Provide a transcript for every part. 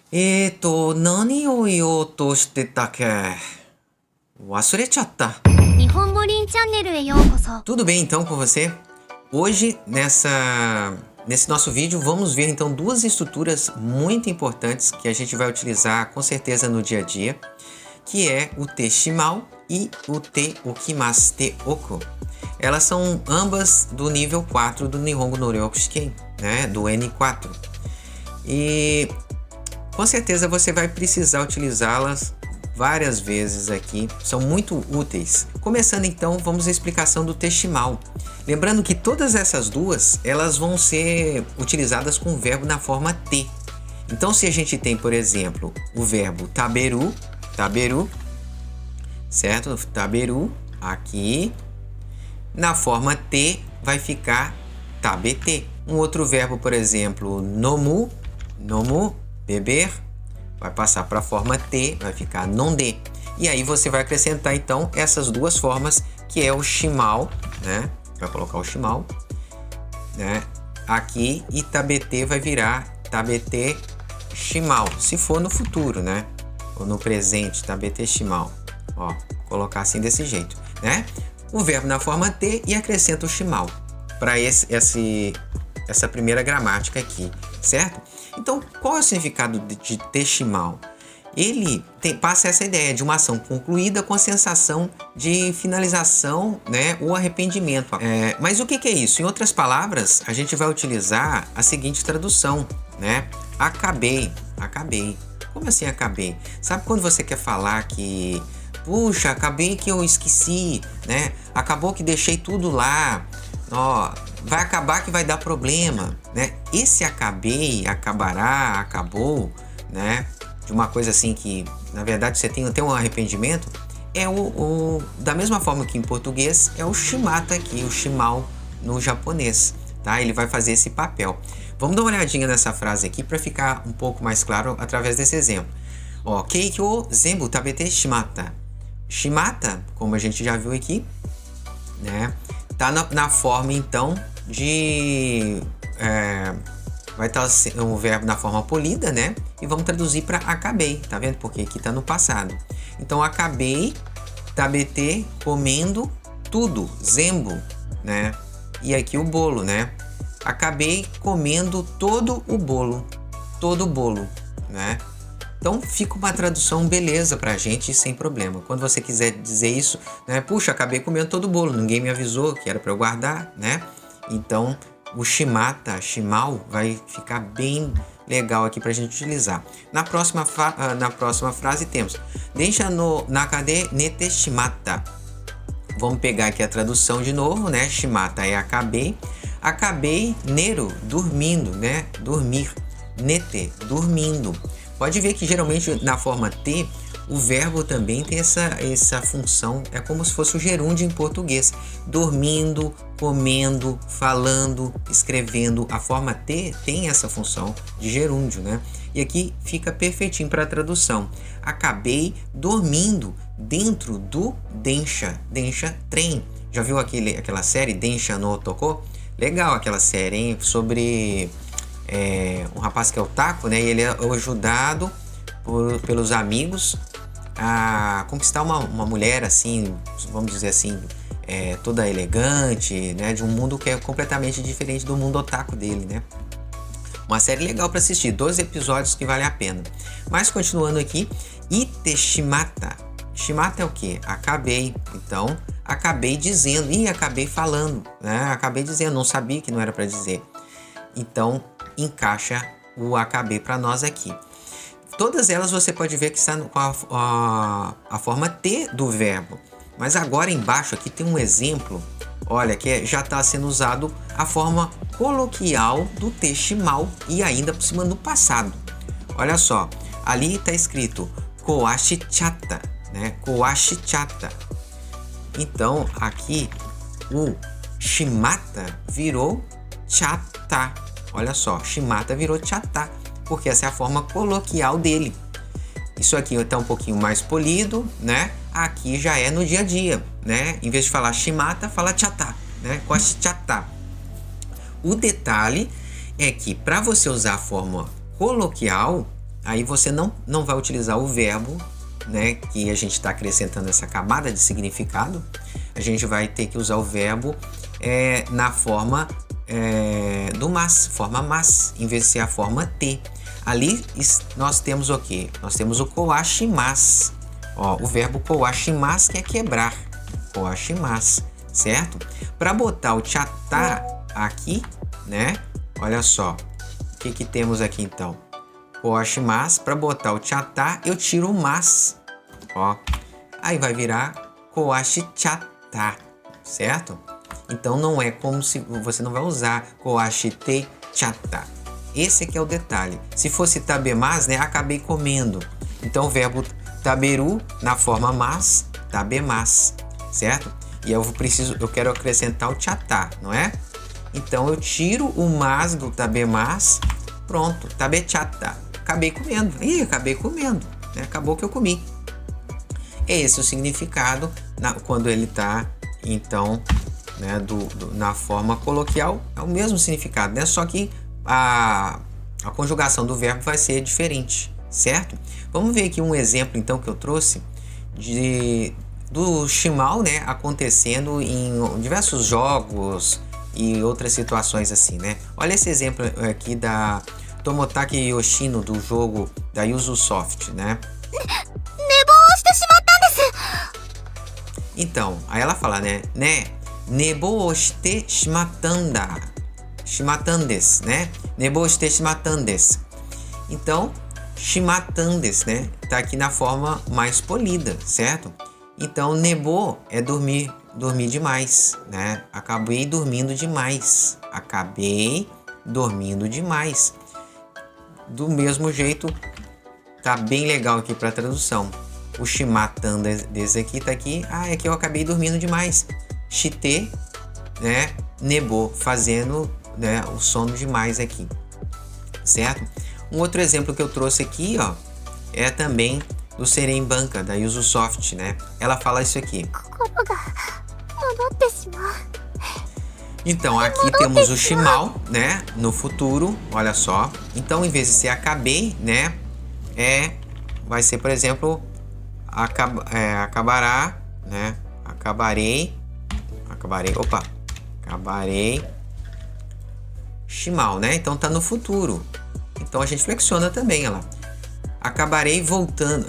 何を言おうとしてたっけ忘れちゃった。日本語リンチャンネルへようこそ。 Tudo bem então com você? Hoje, nesse nosso vídeo, vamos ver então duas estruturas muito importantes que a gente vai utilizar com certeza no dia a dia, que é o te shimau e o te okimasu te oku. Elas são ambas do nível 4 do Nihongo no Ryoku Shiken, né? Do N4. E com certeza você vai precisar utilizá-las várias vezes aqui, são muito úteis. Começando então, vamos à explicação do te shimau. Lembrando que todas essas duas, elas vão ser utilizadas com o verbo na forma te. Então se a gente tem, por exemplo, o verbo taberu, certo? Taberu, aqui, na forma te vai ficar tabete. Um outro verbo, por exemplo, nomu, beber, vai passar para a forma te, vai ficar nonde. E aí você vai acrescentar então essas duas formas, que é o shimau, né? Vai colocar o shimau, né? Aqui, e tabete vai virar tabete shimau, se for no futuro, né? Ou no presente, tabete shimau. Ó, colocar assim desse jeito, né? O verbo na forma te e acrescenta o shimau para essa primeira gramática aqui, certo? Então, qual é o significado de te shimau? Ele passa essa ideia de uma ação concluída com a sensação de finalização, né, ou arrependimento. Mas o que é isso? Em outras palavras, a gente vai utilizar a seguinte tradução, né? Acabei. Como assim acabei? Sabe quando você quer falar que, puxa, acabei que eu esqueci, né? Acabou que deixei tudo lá. Ó, vai acabar que vai dar problema, né? Esse acabei, acabará, acabou, né? De uma coisa assim que, na verdade, você tem um arrependimento, é da mesma forma que em português, é o shimata aqui, o shimau no japonês, tá? Ele vai fazer esse papel. Vamos dar uma olhadinha nessa frase aqui para ficar um pouco mais claro através desse exemplo. Ó, keiki o zenbu tabete shimata. Shimata, como a gente já viu aqui, né? Tá na forma então de vai estar um verbo na forma polida, né? E vamos traduzir para acabei, tá vendo? Porque aqui tá no passado. Então acabei tabete comendo tudo, zenbu, né? E aqui o bolo, né? Acabei comendo todo o bolo, né? Então fica uma tradução beleza pra gente sem problema. Quando você quiser dizer isso, né? Puxa, acabei comendo todo o bolo, ninguém me avisou que era para eu guardar, né? Então o shimata, shimau, vai ficar bem legal aqui pra gente utilizar. Na próxima frase temos Densha no nakade nete shimata. Vamos pegar aqui a tradução de novo, né? Shimata é acabei. Acabei, neru, dormindo, né? Dormir. Nete, dormindo. Pode ver que geralmente na forma te, o verbo também tem essa função, é como se fosse o gerúndio em português. Dormindo, comendo, falando, escrevendo. A forma te tem essa função de gerúndio, né? E aqui fica perfeitinho para a tradução. Acabei dormindo dentro do densha. Densha, trem. Já viu aquela série Densha no Otoko? Legal aquela série, hein? Sobre um rapaz que é otaku, né? E ele é ajudado pelos amigos a conquistar uma mulher assim, vamos dizer assim, toda elegante, né? De um mundo que é completamente diferente do mundo otaku dele, né? Uma série legal para assistir, 12 episódios que vale a pena. Mas continuando aqui, ite shimata. Shimata é o que? Acabei. Então, acabei dizendo e acabei falando, né? Acabei dizendo, não sabia que não era para dizer. Então, encaixa o acabei para nós aqui. Todas elas você pode ver que está com a forma te do verbo. Mas agora embaixo aqui tem um exemplo, olha, que já está sendo usado a forma coloquial do te shimau e ainda por cima no passado. Olha só, ali está escrito koashichatta, né? Koashichatta. Então aqui o shimata virou chatta. Olha só, shimata virou chatta, porque essa é a forma coloquial dele. Isso aqui está um pouquinho mais polido, né? Aqui já é no dia a dia, né? Em vez de falar shimata, fala chatta, né? Koashichatta. O detalhe é que para você usar a forma coloquial, aí você não vai utilizar o verbo, né, que a gente está acrescentando essa camada de significado. A gente vai ter que usar o verbo na forma do mas, forma mas, em vez de ser a forma te. Ali nós temos o quê? Nós temos o koashimasu. Ó, o verbo koashimasu que é quebrar. Koashimasu, certo? Para botar o chatta aqui, né? Olha só. O que temos aqui então? Koashimasu. Para botar o chatta, eu tiro o mas. Ó. Aí vai virar koashichatta, certo? Então não é como se você não vai usar koashite chatta. Esse aqui é o detalhe. Se fosse tabemasu, né, acabei comendo. Então o verbo taberu na forma mas, tabemasu, certo? E eu quero acrescentar o chatta, não é? Então eu tiro o mas do tabemasu, pronto, tabechatta. Acabei comendo. Acabei comendo, né? Acabou que eu comi. É esse o significado quando ele está, então, né, na forma coloquial, é o mesmo significado, né? Só que a conjugação do verbo vai ser diferente, certo? Vamos ver aqui um exemplo, então, que eu trouxe do shimal, né, acontecendo em diversos jogos e outras situações assim, né? Olha esse exemplo aqui da Tomotaki Yoshino, do jogo da Ubisoft, né? Então, aí ela fala, né? Nebou shite shimatanda. Shimatandes, né? Nebou shite shimatandes. Então, shimatandes, né? Tá aqui na forma mais polida, certo? Então, nebo é dormir demais, né? Acabei dormindo demais. Do mesmo jeito, tá bem legal aqui para tradução. O shimatanda desse aqui tá aqui. É que eu acabei dormindo demais. Shite, né? Nebo, fazendo, né, o sono demais aqui, certo? Um outro exemplo que eu trouxe aqui, ó, é também do Seren Banca, da Ubisoft, né? Ela fala isso aqui. Então, aqui temos o shimal, né? No futuro, olha só. Então, em vez de ser acabei, né? Vai ser, por exemplo, acabará, né? Acabarei. Shimal, né? Então tá no futuro. Então a gente flexiona também, ela. Acabarei voltando.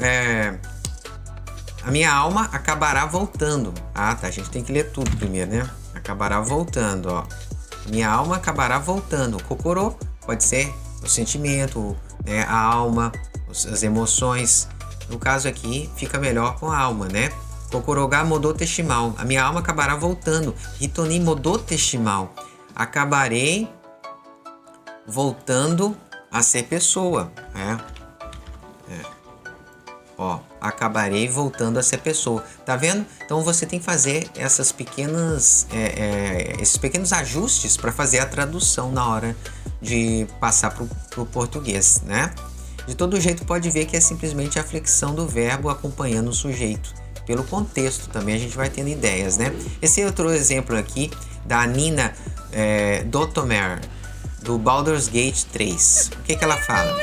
A minha alma acabará voltando. Tá. A gente tem que ler tudo primeiro, né? Acabará voltando, ó. Minha alma acabará voltando. Kokoro pode ser o sentimento, né? A alma, as emoções. No caso aqui, fica melhor com a alma, né? Kokoro ga modote shimal. A minha alma acabará voltando. Hitoni modote shimal. Acabarei voltando a ser pessoa. Acabarei voltando a ser pessoa. Tá vendo? Então você tem que fazer esses pequenos ajustes para fazer a tradução na hora de passar pro português, né? De todo jeito pode ver que é simplesmente a flexão do verbo acompanhando o sujeito. Pelo contexto também a gente vai tendo ideias, né? Esse é outro exemplo aqui da Nina Dottomer, do Baldur's Gate 3. O que ela fala?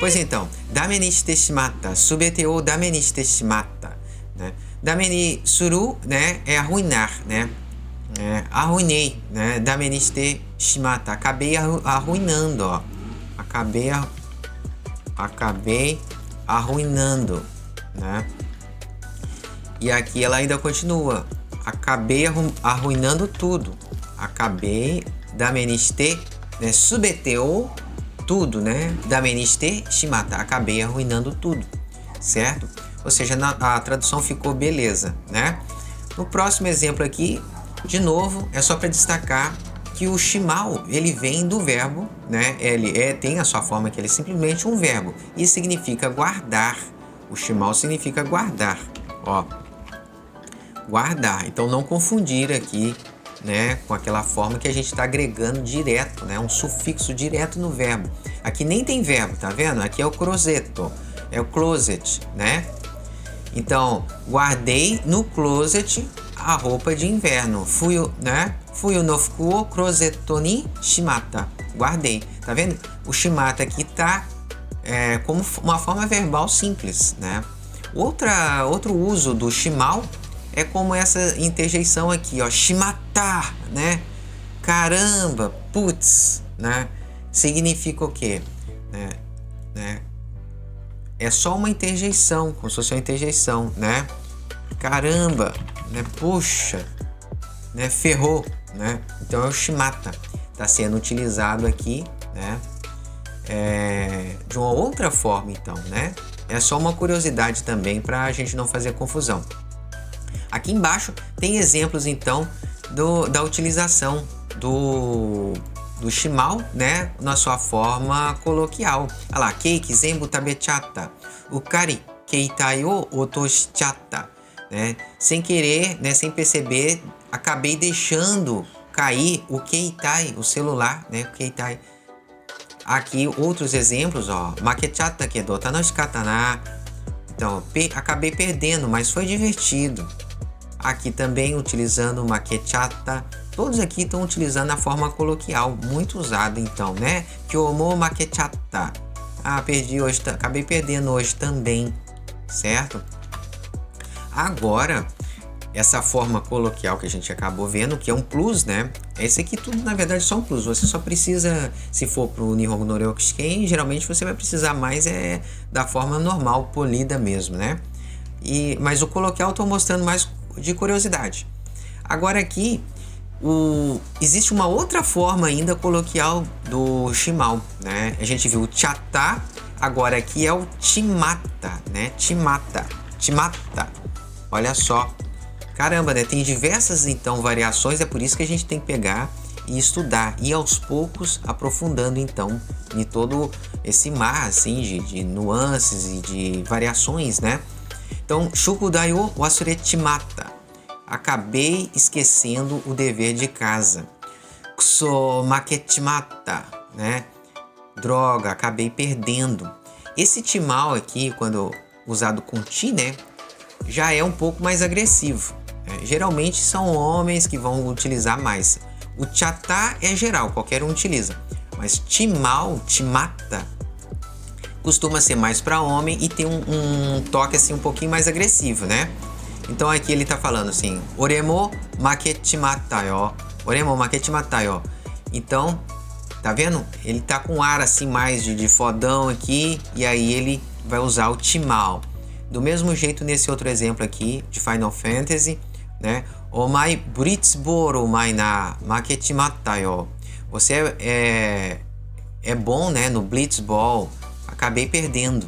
Pois então, dame ni shite shimatta, subete o dame ni shite shimatta, né? Dame ni suru, né, é arruinar, né? Arruinei, né? Dame ni shite shimatta, acabei arruinando, ó. Acabei arruinando, né? E aqui ela ainda continua. Acabei arruinando tudo. Acabei dameniste, né? Subeteu tudo, né? Dameniste shimata. Acabei arruinando tudo, certo? Ou seja, a tradução ficou beleza, né? No próximo exemplo aqui, de novo, é só para destacar que o shimal, ele vem do verbo, né? Ele tem a sua forma que ele é simplesmente um verbo e significa guardar. O shimal significa guardar, ó. Guardar. Então não confundir aqui, né, com aquela forma que a gente está agregando direto, né? Um sufixo direto no verbo. Aqui nem tem verbo, tá vendo? Aqui é o crosetto, é o closet, né? Então, guardei no closet a roupa de inverno. Fuyu no fuku o crosetto ni shimata. guardei. Tá vendo? O shimata aqui tá como uma forma verbal simples, né? Outro uso do shimal é como essa interjeição aqui, ó, shimata, né? Caramba, putz, né? Significa o quê? É só uma interjeição, como se fosse uma interjeição, né? Caramba, né? Puxa, né? Ferrou, né? Então é o shimata. Está sendo utilizado aqui, né? De uma outra forma, então, né? É só uma curiosidade também para a gente não fazer confusão. Aqui embaixo tem exemplos, então, da utilização do shimal, né, na sua forma coloquial. Olha lá, keiki zenbu tabechata, ukari keitai o otoshichatta, né? Sem querer, né, sem perceber, acabei deixando cair o keitai, o celular, né, o keitai. Aqui outros exemplos, ó, makechatta kedo tanoshikatta na. Então, acabei perdendo, mas foi divertido. Aqui também utilizando makechatta. Todos aqui estão utilizando a forma coloquial, muito usada então, né? Kyomo makechatta. Perdi hoje, acabei perdendo hoje também, certo? Agora, essa forma coloquial que a gente acabou vendo, que é um plus, né? Esse aqui tudo, na verdade, só um plus. Você só precisa, se for para o Nihongo no Ryokushiken, geralmente você vai precisar mais da forma normal, polida mesmo, né? Mas o coloquial eu estou mostrando mais de curiosidade. Agora aqui, existe uma outra forma ainda coloquial do shimal, né? A gente viu o chatta, agora aqui é o timata, né? Timata. Olha só. Caramba, né? Tem diversas, então, variações, é por isso que a gente tem que pegar e estudar, e aos poucos aprofundando, então, em todo esse mar, assim, de nuances e de variações, né? Então, shukudai o wasuretimata. Acabei esquecendo o dever de casa. Kuso maketimata, né? Droga, acabei perdendo. Esse timal aqui, quando usado com ti, né? Já é um pouco mais agressivo. Geralmente são homens que vão utilizar mais. O chatta é geral, qualquer um utiliza. Mas timal, timata, costuma ser mais para homem e tem um toque assim um pouquinho mais agressivo, né? Então aqui ele tá falando assim, oremo maketimatta yo. Oremo maketimatta yo. Então, tá vendo? Ele tá com ar assim mais de fodão aqui, e aí ele vai usar o timal. Do mesmo jeito nesse outro exemplo aqui de Final Fantasy, né? Omai blitzball omai na maketimatta yo. Você é bom, né, no blitzball. Acabei perdendo.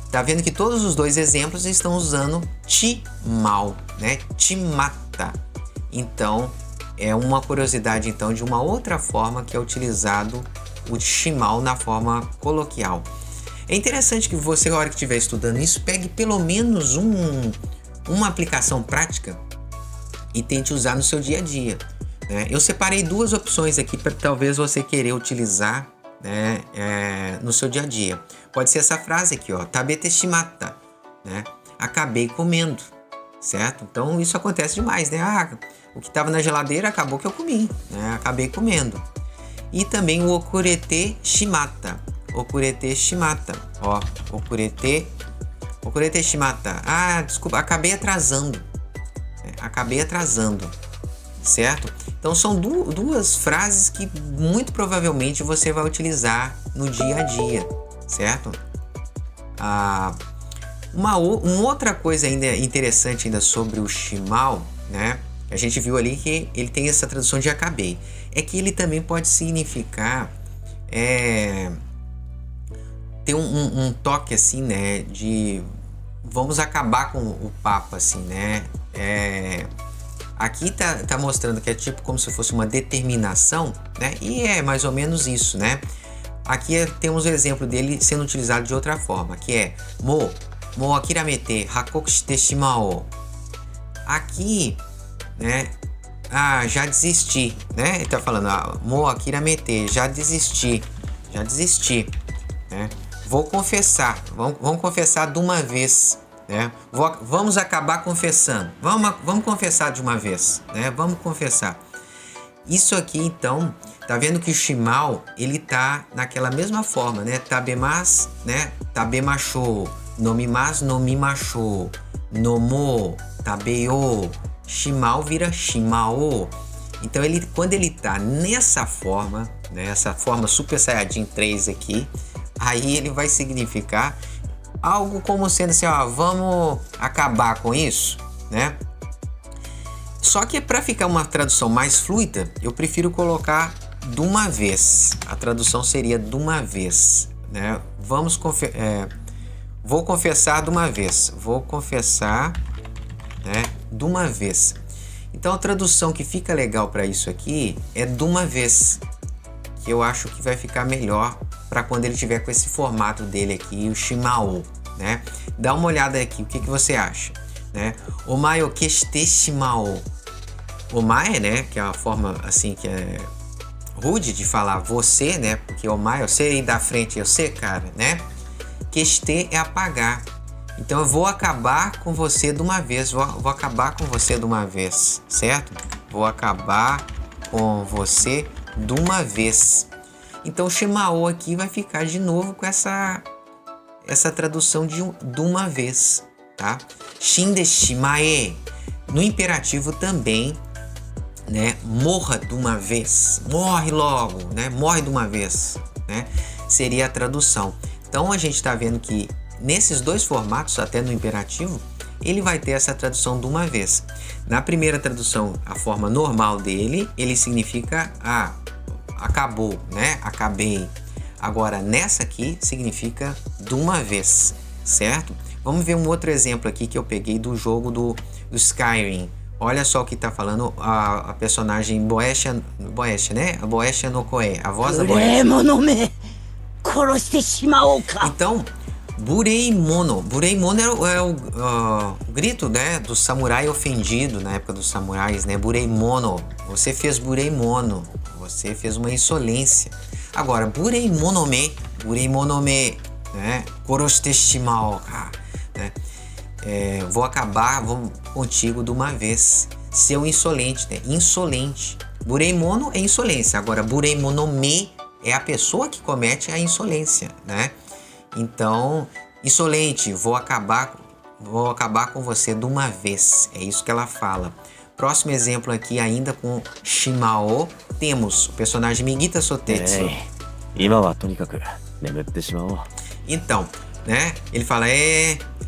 Tá vendo que todos os dois exemplos estão usando timal, né? Timata. Então, é uma curiosidade então de uma outra forma que é utilizado o shimal na forma coloquial. É interessante que você, na hora que estiver estudando isso, pegue pelo menos uma aplicação prática e tente usar no seu dia a dia, né? Eu separei duas opções aqui para talvez você querer utilizar, né, no seu dia a dia. Pode ser essa frase aqui, ó, tabete shimata, né? Acabei comendo, certo? Então isso acontece demais, né? O que estava na geladeira acabou que eu comi, né? Acabei comendo. E também o okurete shimata. Okurete shimata, ó, okurete shimata. Desculpa, acabei atrasando. Acabei atrasando, certo? Então são duas frases que muito provavelmente você vai utilizar no dia a dia, certo? Uma outra coisa ainda interessante ainda sobre o shimal, né? A gente viu ali que ele tem essa tradução de acabei. É que ele também pode significar ter um toque assim, né? De vamos acabar com o papo, assim, né? Aqui tá mostrando que é tipo como se fosse uma determinação, né? E é mais ou menos isso, né? Aqui temos o exemplo dele sendo utilizado de outra forma, que é mo akiramete hakoku shite shimao. Aqui, né? Já desisti, né? Ele tá falando, mo akiramete, já desisti, né? Vou confessar, vamos confessar de uma vez, né? Vamos acabar confessando, vamos confessar de uma vez, né? Vamos confessar. Isso aqui, então, Tá vendo que o shimal, ele tá naquela mesma forma, né? Tabemasu, né? Tabemashou. Nomimasu, nomimashou. Nomo, tabeyo. Shimal vira shimao. Então, quando ele tá nessa forma, né? Essa forma Super Saiyajin 3 aqui, aí ele vai significar algo como sendo assim, ó, vamos acabar com isso, né? Só que para ficar uma tradução mais fluida, eu prefiro colocar de uma vez. A tradução seria de uma vez, né? Vou confessar de uma vez. Vou confessar, né, de uma vez. Então a tradução que fica legal para isso aqui é de uma vez, que eu acho que vai ficar melhor para quando ele tiver com esse formato dele aqui, o shimao, né? Dá uma olhada aqui, o que você acha, né? Omae o keshite shimao. Omae, né, que é uma forma assim que é rude de falar você, né? Porque omae, você aí da frente, eu sei, cara, né? Keshite é apagar. Então eu vou acabar com você de uma vez, vou acabar com você de uma vez, certo? Vou acabar com você de uma vez. Então o shimao aqui vai ficar de novo com essa tradução de uma vez, tá? Shinde shimae. No imperativo também, né? Morra de uma vez, morre logo, né? Morre de uma vez, né? Seria a tradução. Então a gente está vendo que nesses dois formatos, até no imperativo, ele vai ter essa tradução de uma vez. Na primeira tradução, a forma normal dele, ele significa acabou, né? Acabei. Agora, nessa aqui, significa de uma vez, certo? Vamos ver um outro exemplo aqui que eu peguei do jogo do Skyrim. Olha só o que está falando a personagem Boesha, né? A Boesha no Koe, a voz da Boesha. Então, Bureimono. Bureimono é o grito, né, do samurai ofendido na época dos samurais, né? Bureimono. Você fez Bureimono. Você fez uma insolência. Agora, Bureimonome, né? Koroshite shimao, né? Vou acabar contigo de uma vez. Seu insolente, né? Insolente. Bureimono é insolência. Agora, Bureimonome é a pessoa que comete a insolência, né? Então, insolente, vou acabar com você de uma vez. É isso que ela fala. Próximo exemplo aqui, ainda com shimao, temos o personagem Migita Sotetsu. Então, né? Ele fala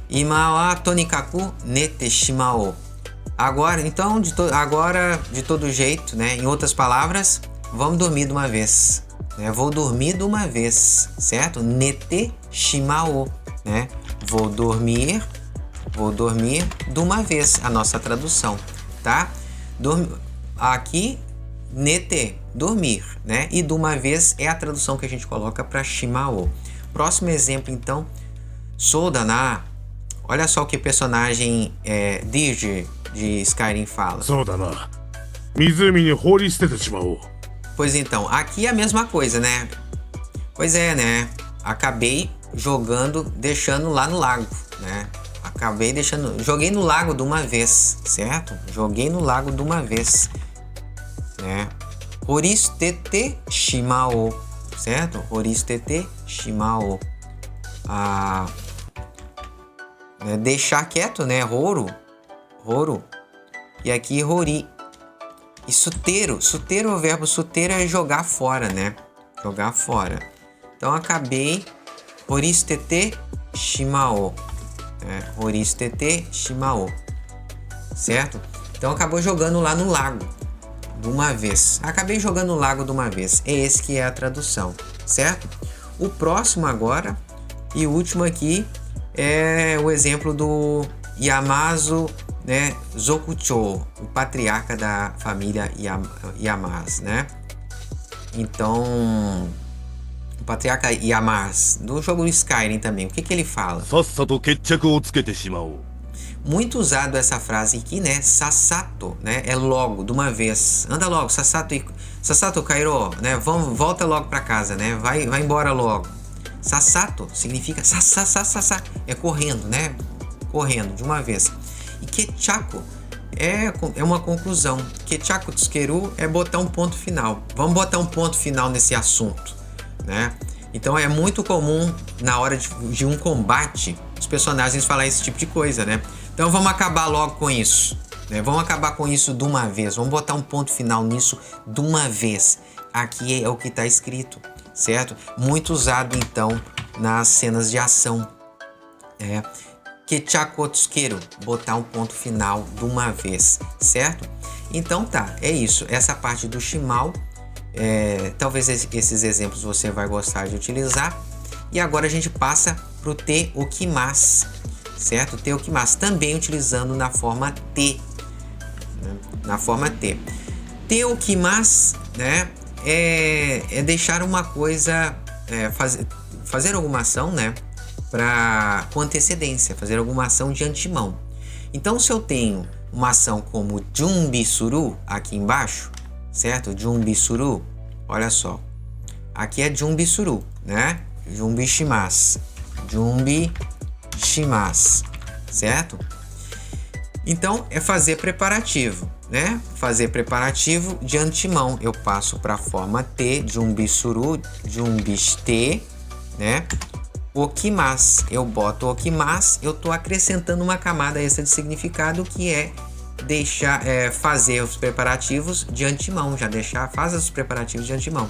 ima wa tonikaku nete shimao. Agora, então, agora de todo jeito, né? Em outras palavras, vamos dormir de uma vez. Vou dormir de uma vez, certo? Nete shimao, né? Vou dormir de uma vez, a nossa tradução, tá? Aqui, nete, dormir, né? E de uma vez é a tradução que a gente coloca para shimao. Próximo exemplo, então, Sodana. Olha só o que o personagem Dirge de Skyrim fala. Sodana. Mizumi ni horishitete shimao. Pois então, aqui é a mesma coisa, né? Pois é, né? Acabei deixando lá no lago, né? Joguei no lago de uma vez, certo? Joguei no lago de uma vez, né? Horishitete shimao, certo? Horishitete shimao. Deixar quieto, né? Horo. E aqui hori. E suteiro é o verbo suteiro, é jogar fora, né? Jogar fora. Então acabei horishitete shimao. Horishitete shimao. Certo? Então acabou jogando lá no lago de uma vez. Acabei jogando no lago de uma vez. É esse que é a tradução, certo? O próximo agora e o último aqui é o exemplo do Yamazu, né, Zokucho, o patriarca da família Yamaz, né? Então, o patriarca Yamaz, do jogo do Skyrim também, o que ele fala? Muito usado essa frase aqui, né? Sasato, né? É logo, de uma vez. Anda logo, Sasato Kairo, né? Volta logo para casa, né? Vai embora logo. Sasato significa é correndo, né? Correndo, de uma vez. E Kechaku é uma conclusão. Kechaku tsukeru é botar um ponto final. Vamos botar um ponto final nesse assunto, né? Então é muito comum na hora de um combate os personagens falar esse tipo de coisa, né? Então vamos acabar logo com isso, né? Vamos acabar com isso de uma vez. Vamos botar um ponto final nisso de uma vez. Aqui é o que está escrito, certo? Muito usado então nas cenas de ação. Kechaku tsukeru, botar um ponto final de uma vez, certo? Então tá, é isso. Essa parte do shimal, talvez esses exemplos você vai gostar de utilizar. E agora a gente passa para o te okimasu, certo? Te okimasu, também utilizando na forma te, né? Na forma te. Te okimasu, né? É deixar uma coisa, fazer alguma ação, né? Com antecedência, fazer alguma ação de antemão. Então, se eu tenho uma ação como junbi suru aqui embaixo, certo? Junbi suru, olha só. Aqui é junbi suru, né? Junbi shimasu. Junbi shimasu, certo? Então, é fazer preparativo, né? Fazer preparativo de antemão. Eu passo para a forma te, junbi suru, junbi shite, né? Okimasu, eu boto okimasu, eu estou acrescentando uma camada extra de significado que é fazer os preparativos de antemão, faz os preparativos de antemão,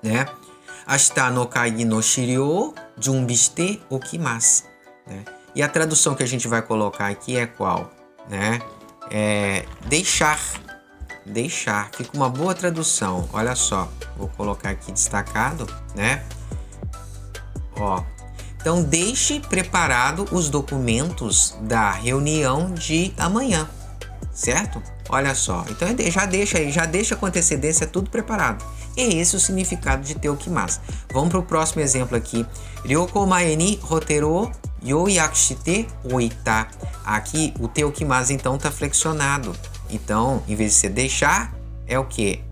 né? Ashita no kaigi no shiryou junbi shite okimasu, né? E a tradução que a gente vai colocar aqui é qual, né? Deixar, fica uma boa tradução, olha só, vou colocar aqui destacado, né? Ó, então deixe preparado os documentos da reunião de amanhã, certo? Olha só, então já deixa com antecedência tudo preparado. E esse é o significado de te okimasu. Vamos para o próximo exemplo aqui. Ryoko mae ni roteiro yoyaku shite oita. Aqui o te okimasu então está flexionado. Então, em vez de ser deixar, é o que?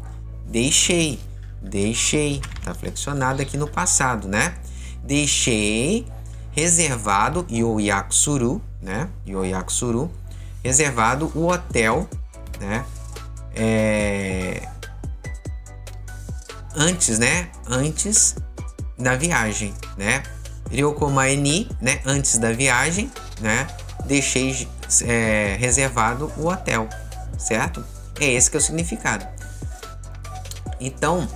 Deixei. Está flexionado aqui no passado, né? Deixei reservado yoyaku suru, né? Yoyaku suru, reservado o hotel, né? Antes, né? Antes da viagem, né? Ryoko mae ni, né? Antes da viagem, né? Deixei reservado o hotel, certo? É esse que é o significado. Então,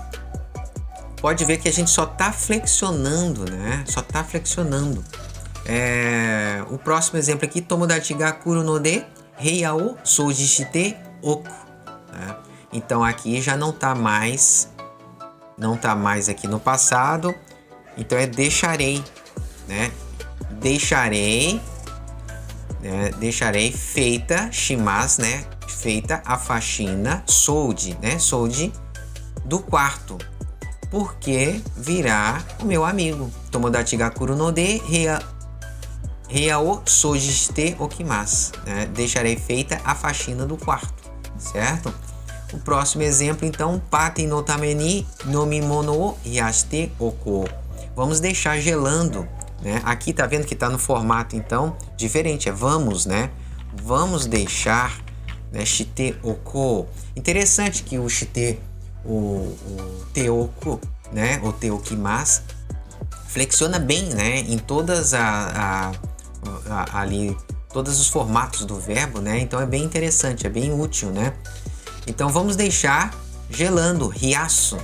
pode ver que a gente só está flexionando, né? Só está flexionando. O próximo exemplo aqui, Tomodachi ga kuru no de heia o souji shite oku, né? Então aqui já não está mais aqui no passado. Então é deixarei, né? Deixarei feita shimasu, né? Feita a faxina souji, né? Souji do quarto. Porque virá o meu amigo. Tomodachi ga kuru no de heia o souji shite okimasu, né? Deixarei feita a faxina do quarto, certo? O próximo exemplo, então, paten no tame ni nomimono o hiyashite oku. Vamos deixar gelando, né? Aqui tá vendo que tá no formato, então, diferente. Vamos, né? Vamos deixar, né? Shite oku. Interessante que o shite, o teoku, né? O teokimasu flexiona bem, né? Em todas ali todos os formatos do verbo, né? Então é bem interessante, é bem útil, né? Então vamos deixar gelando, riaço,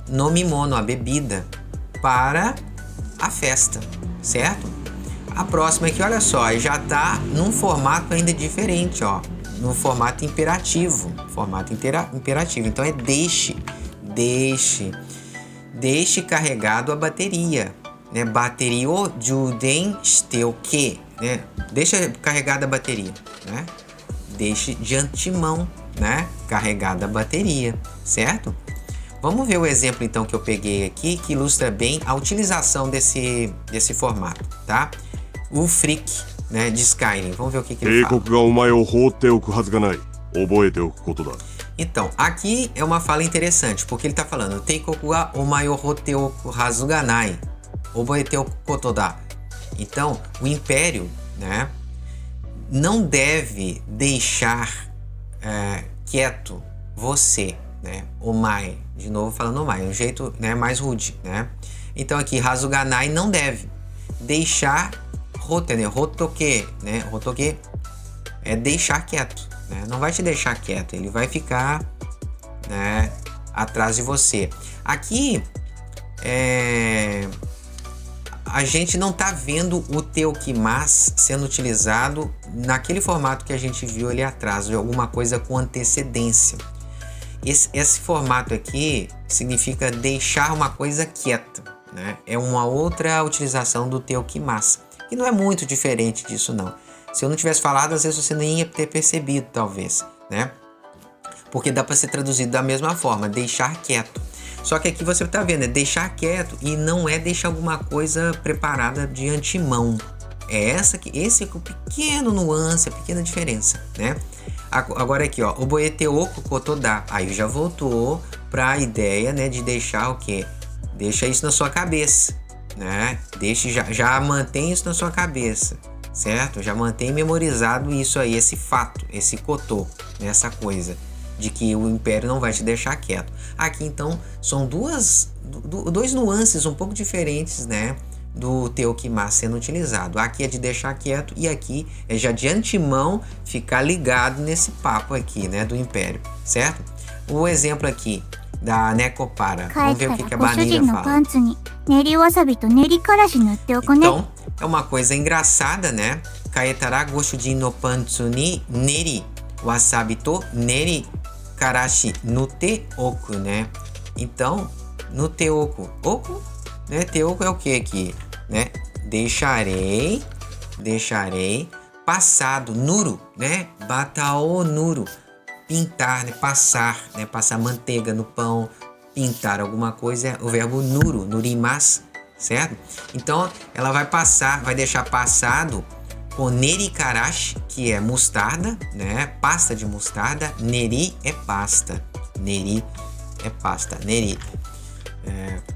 nomimono, a bebida, para a festa, certo? A próxima aqui, olha só, já tá num formato ainda diferente, ó, no formato imperativo, imperativo. Então é deixe carregado a bateria, né? Bateria o juden shite oke, né? Deixa carregada a bateria, né? Deixe de antemão, né? Carregada a bateria, certo? Vamos ver o exemplo então que eu peguei aqui, que ilustra bem a utilização desse formato, tá? O Frick, né, de Skyrim. Vamos ver o que ele fala. Então, aqui é uma fala interessante, porque ele está falando Teikoku ga omae o hote oku hazu ga nai, oboete o koto da. Então, o Império, né, não deve deixar quieto você, né? Omae, de novo falando omae, um jeito, né, mais rude, né? Então aqui, razuganai não deve deixar hotoke, né? Hotoke é deixar quieto, né? Não vai te deixar quieto, ele vai ficar, né, atrás de você. Aqui a gente não tá vendo o teukimas sendo utilizado naquele formato que a gente viu ali atrás, de alguma coisa com antecedência. Esse formato aqui significa deixar uma coisa quieta, né? É uma outra utilização do teukimas, que não é muito diferente disso não. Se eu não tivesse falado, às vezes você nem ia ter percebido, talvez, né? Porque dá para ser traduzido da mesma forma, deixar quieto. Só que aqui você tá vendo, é deixar quieto e não é deixar alguma coisa preparada de antemão. Esse é o pequeno nuance, a pequena diferença, né? Agora aqui, ó, oboeteoku kotoda. Aí já voltou para a ideia, né, de deixar o quê? Deixa isso na sua cabeça, né? Já mantém isso na sua cabeça, certo? Já mantém memorizado isso aí, esse fato, esse kotô, né, essa coisa de que o império não vai te deixar quieto. Aqui então são dois nuances um pouco diferentes, né, do teukimas sendo utilizado. Aqui é de deixar quieto e aqui é já de antemão ficar ligado nesse papo aqui, né, do império, certo? O exemplo aqui da Nekopara. Vamos ver o que a Bandeira fala. Então, é uma coisa engraçada, né? Kaetara goshujin no pantsu ni neri wasabi to neri karashi nute oku, né? Então, nute oku. Oku, né? Teoku é o que aqui, né? Deixarei passado, nuru, né? Batao nuru, pintar, né? Passar manteiga no pão, pintar alguma coisa, é o verbo nuru, nurimas, certo? Então, ela vai deixar passado com neri karashi, que é mostarda, né? Pasta de mostarda. Neri é pasta. Neri é pasta. Neri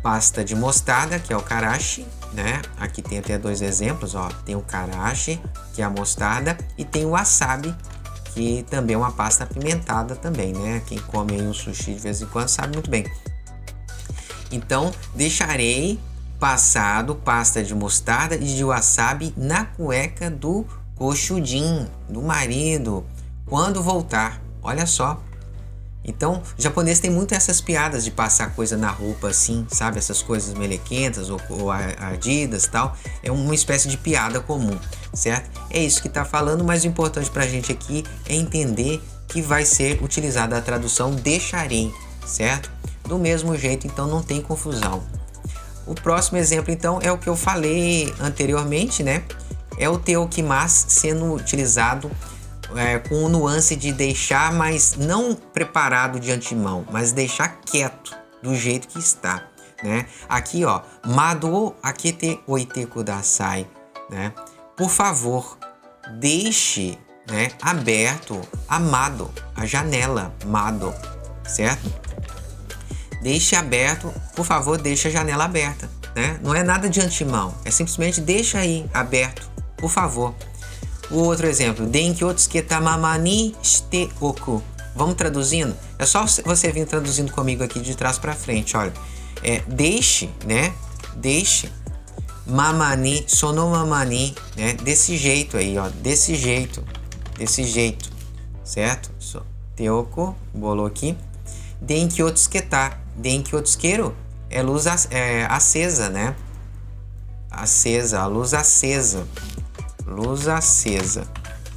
pasta de mostarda, que é o karashi, né? Aqui tem até dois exemplos, ó. Tem o karashi, que é a mostarda, e tem o wasabi, que também é uma pasta apimentada também, né? Quem come aí um sushi de vez em quando sabe muito bem. Então, deixarei passado pasta de mostarda e de wasabi na cueca do goshujin, do marido, quando voltar. Olha só. Então, o japonês tem muito essas piadas de passar coisa na roupa assim, sabe? Essas coisas melequentas ou ardidas e tal. É uma espécie de piada comum, certo? É isso que tá falando, mas o importante pra gente aqui é entender que vai ser utilizada a tradução deixarei, certo? Do mesmo jeito, então não tem confusão. O próximo exemplo, então, é o que eu falei anteriormente, né? É o teukimas sendo utilizado com nuance de deixar, mas não preparado de antemão, mas deixar quieto, do jeito que está, né? Aqui, ó, mado akete oite kudasai, né? Por favor, deixe, né, aberto amado, a janela, mado, certo? Deixe aberto, por favor, deixe a janela aberta, né? Não é nada de antemão, é simplesmente deixa aí aberto, por favor. O outro exemplo, denki o tsuketa mama ni shite oku. Vamos traduzindo? É só você vir traduzindo comigo aqui de trás para frente, olha. Deixe, né? Deixe mamani, sono mamani, né? Desse jeito aí, ó, desse jeito, certo? Teoku, bolou aqui. Denki o tsuketa, denki o tsukeru é luz acesa, né? Acesa, a luz acesa. Luz acesa.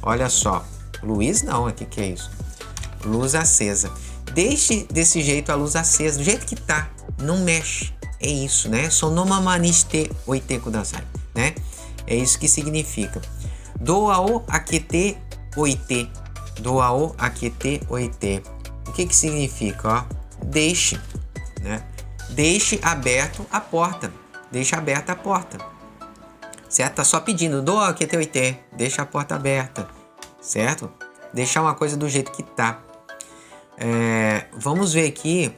Olha só. Luz não, aqui que é isso? Luz acesa. Deixe desse jeito a luz acesa, do jeito que tá. Não mexe. É isso, né? Sonomamaniste oite kudasai, né? É isso que significa. Doa-o akete oite. Doa-o akete oite. O que significa, ó? Deixe, né? Deixe aberto a porta. Deixe aberta a porta. Certo? Tá só pedindo, doa que teu IT, deixa a porta aberta, certo? Deixar uma coisa do jeito que tá. Vamos ver aqui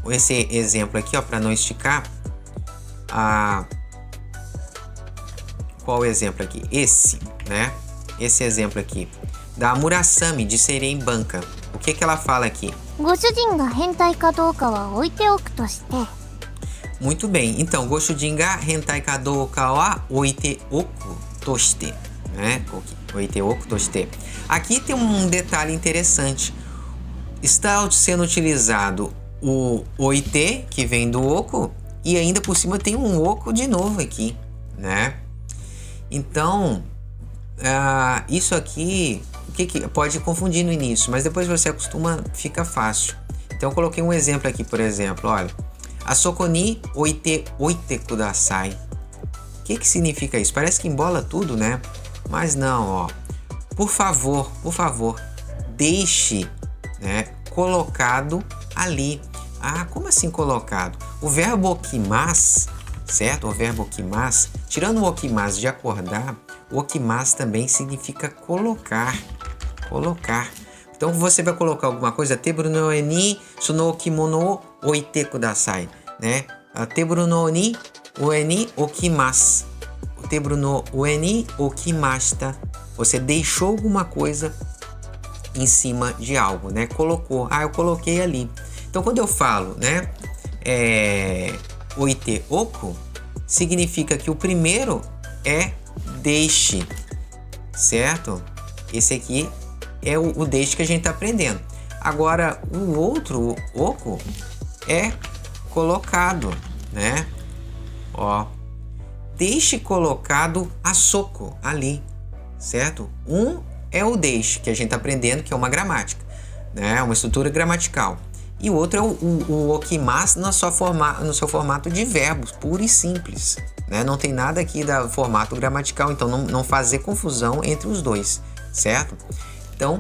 esse exemplo aqui, ó, para não esticar. qual o exemplo aqui? Esse, né? Esse exemplo aqui. Da Murasami, de Seiren Banka. O que ela fala aqui? ご主人が変態かどうかは置いておくとして Muito bem. Então, Goshujin ga hentai ka douka wa oite oku toshite, né? Oite oku toshite. Aqui tem um detalhe interessante. Está sendo utilizado o oite, que vem do oku, e ainda por cima tem um oku de novo aqui, né? Então, isso aqui, o que pode confundir no início, mas depois você acostuma, fica fácil. Então, eu coloquei um exemplo aqui, por exemplo, olha. Asoko ni oite kudasai. O que significa isso? Parece que embola tudo, né? Mas não, ó. Por favor, deixe, né, colocado ali. Ah, como assim colocado? O verbo okimasu, certo? O verbo okimasu, tirando o okimasu de acordar, o okimasu também significa colocar. Colocar. Então você vai colocar alguma coisa, teburu no ni suno kimono oite kudasai, né? Teburu no ni ueni okimasu. Teburu no ueni okimashita. Você deixou alguma coisa em cima de algo, né? Colocou. Ah, eu coloquei ali. Então quando eu falo, né, oite oku, significa que o primeiro é deixe, certo? Esse aqui é o deixe que a gente está aprendendo. Agora, o outro, o oku, é colocado, né? Ó, deixe colocado a soco ali, certo? Um é o deixe, que a gente está aprendendo, que é uma gramática, né? Uma estrutura gramatical. E o outro é o okimasu no seu formato de verbos, puro e simples, né? Não tem nada aqui da formato gramatical, então não fazer confusão entre os dois, certo? Então,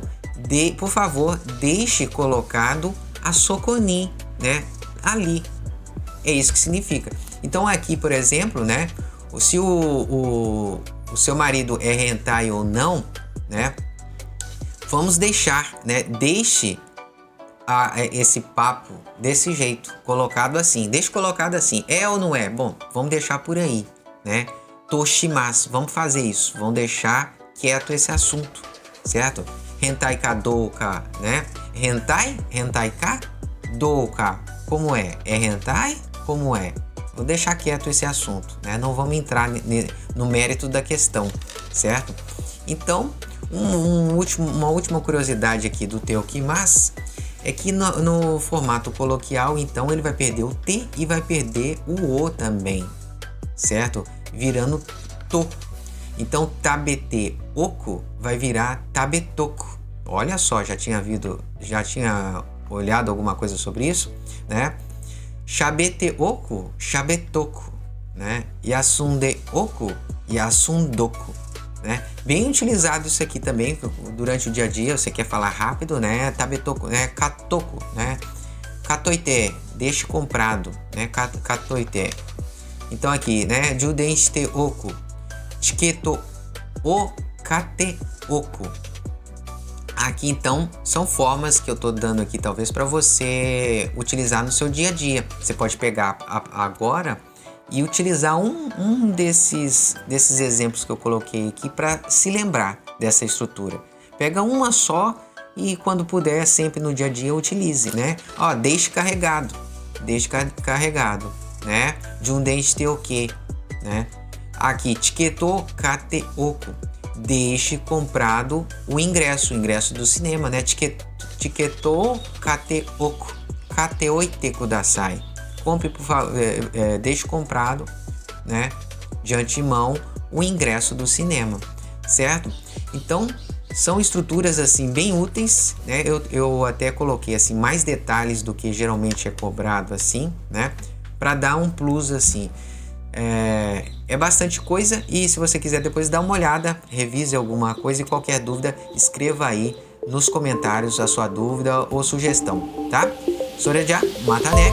por favor, deixe colocado a sokoni, né? Ali. É isso que significa. Então, aqui, por exemplo, né? Se o seu marido é hentai ou não, né? Vamos deixar, né? Deixe esse papo desse jeito, colocado assim. Deixe colocado assim. É ou não é? Bom, vamos deixar por aí, né? Toshimasu. Vamos fazer isso. Vamos deixar quieto esse assunto, certo? Hentai ka douka, né? Hentai ka douka. Como é? É hentai? Como é? Vou deixar quieto esse assunto, né? Não vamos entrar no mérito da questão, certo? Então, uma última curiosidade aqui do teokimasu é que no formato coloquial, então, ele vai perder o T e vai perder o O também, certo? Virando to. Então, tabete oku vai virar tabetoku. Olha só, já tinha olhado alguma coisa sobre isso, né? Shabete oku, shabetoku, né? Yasunde oku, yasundoku, né? Bem utilizado isso aqui também durante o dia a dia. Você quer falar rápido, né? Tabetoku, né? Katoku, né? Katoite, deixe comprado, né? Katoite. Então aqui, né? Juden shite oku. Chiketo o kate oku. Aqui então são formas que eu tô dando aqui talvez para você utilizar no seu dia a dia. Você pode pegar agora e utilizar um desses exemplos que eu coloquei aqui para se lembrar dessa estrutura. Pega uma só e quando puder, sempre no dia a dia, utilize, né? Ó, deixe carregado, né? Junden shite oke, né? Aqui, chiketo kate oku. Deixe comprado o ingresso do cinema, né? Chiketo kate oku. Kate oite kudasai. Compre, por favor, deixe comprado, né? De antemão, o ingresso do cinema, certo? Então, são estruturas assim bem úteis, né? Eu até coloquei assim mais detalhes do que geralmente é cobrado assim, né? Para dar um plus assim. É bastante coisa e se você quiser depois dar uma olhada, revise alguma coisa e qualquer dúvida, escreva aí nos comentários a sua dúvida ou sugestão, tá? Soreja, mata né?